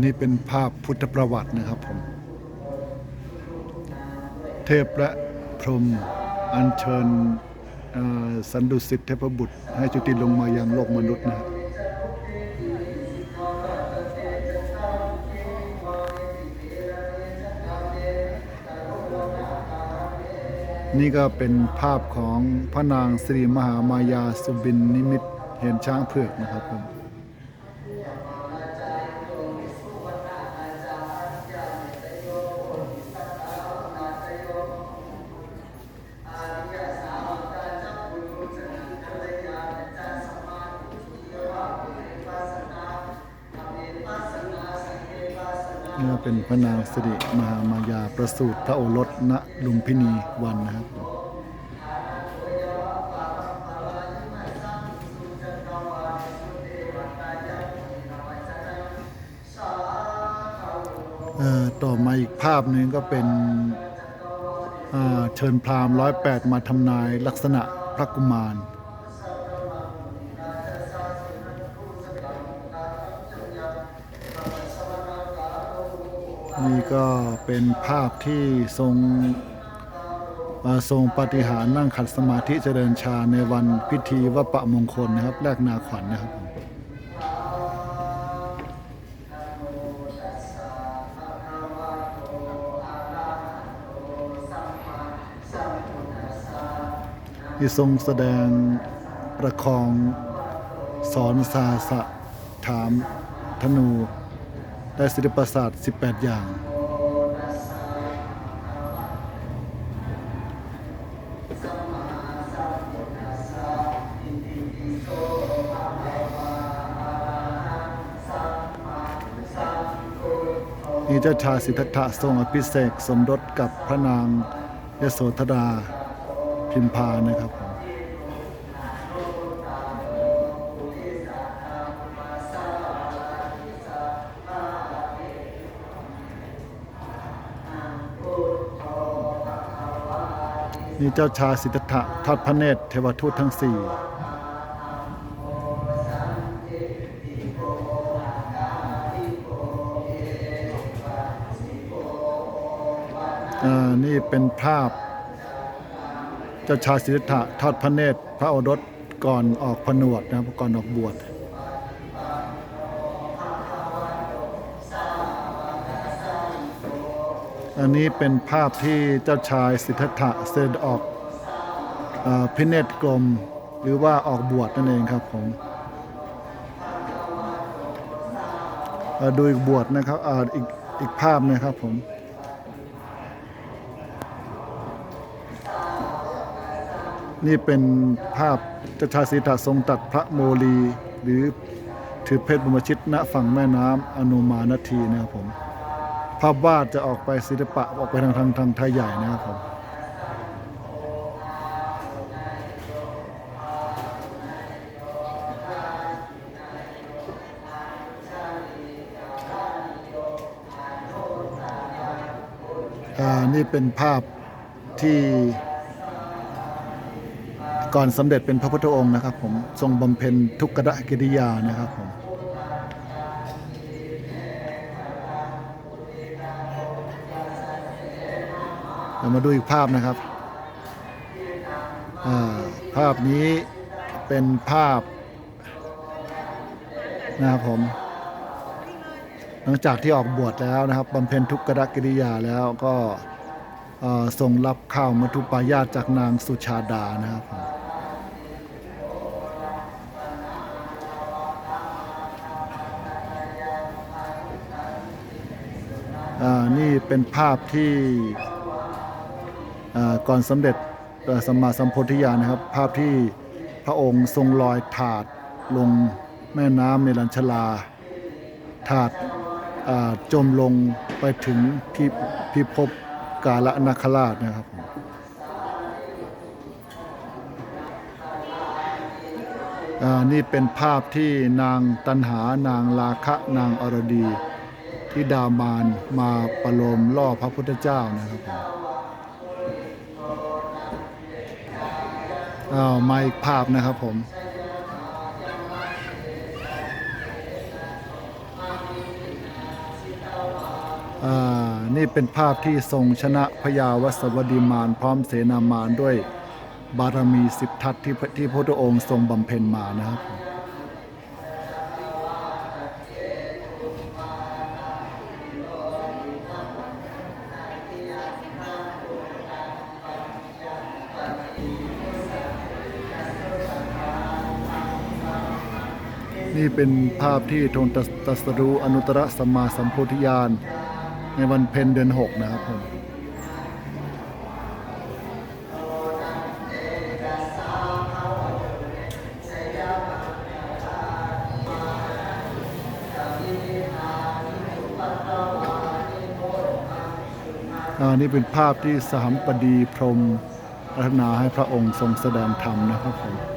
นี่เป็นภาพพุทธประวัตินะครับผมเทพและพรหมอัญเชิญสันดุสิตเทพบุตรให้จุติลงมายังโลกมนุษย์นะครับนี่ก็เป็นภาพของพระนางสิริมหามายาสุบินนิมิตเห็นช้างเผือกนะครับผมนี่เป็นพระนางสิริมหามายาประสูติพระโอรสณลุมพินีวันนะครับต่อมาอีกภาพหนึ่งก็เป็นเชิญพราหมณ์108มาทำนายลักษณะพระกุมารนี่ก็เป็นภาพที่ทรงปาฏิหาริย์นั่งขัดสมาธิเจริญฌานในวันพิธีวัปปะมงคลนะครับแลกนาขวัญนะครับที่ทรงแสดงประคองสอนสาสะถามธนูได้ศิลปศาสตร์18อย่างนี่เจ้าชายสิทธัตถะทรงอภิเษกสมรสกับพระนางยโสธราพิมพานะครับนี่เจ้าชายสิทธัตถะทอดพระเนตรเทวทูตทั้ง4นี่เป็นภาพเจ้าชายสิทธัตถะทอดพระเนตรพระโอรสก่อนออกผนวดนะครับก่อนออกบวชอันนี้เป็นภาพที่เจ้าชายสิทธัตถะเสด็จออกพิเนศกรมหรือว่าออกบวชนั่นเองครับผมดูอีกบวชนะครับอีกภาพนะครับผมนี่เป็นภาพเจ้าชายสิทธัตถะทรงตัดพระโมลีหรือถือเพชรบรมชิตณฝั่งแม่น้ำอนุมานาทีนะครับผมภาพวาดจะออกไปศิลปะออกไปทางไทยใหญ่นะครับผมนี่เป็นภาพที่ก่อนสำเร็จเป็นพระพุทธองค์นะครับผมทรงบำเพ็ญทุกขกิริยานะครับผมเรามาดูอีกภาพนะครับภาพนี้เป็นภาพนะครับผมหลังจากที่ออกบวชแล้วนะครับบำเพ็ญทุกขกิริยาแล้วก็ทรงรับข้าวมัทุปายาตจากนางสุชาดานะครับนี่เป็นภาพที่ก่อนสำเร็จสัมมาสัมโพธิญาณนะครับภาพที่พระองค์ทรงลอยถาดลงแม่น้ำเนรัญชลาถาดจมลงไปถึงพิภพกาลนาคราชนะครับนี่เป็นภาพที่นางตัณหานางราคะนางอรดีที่ดามานมาประโลมล่อพระพุทธเจ้านะครับมาอีกภาพนะครับผม นี่เป็นภาพที่ทรงชนะพญาวัสวดีมารพร้อมเสนามารด้วยบารมีสิบทัศน์ที่พระพุทธองค์ทรงบำเพ็ญมานะครับนี่เป็นภาพที่ทรงตรัสรู้อนุตตรสัมมาสัมโพธิญาณในวันเพ็ญเดือน 6นะครับผมนี่เป็นภาพที่สหัมปดีพรหมปรารถนาให้พระองค์ทรงแสดงธรรมนะครับผม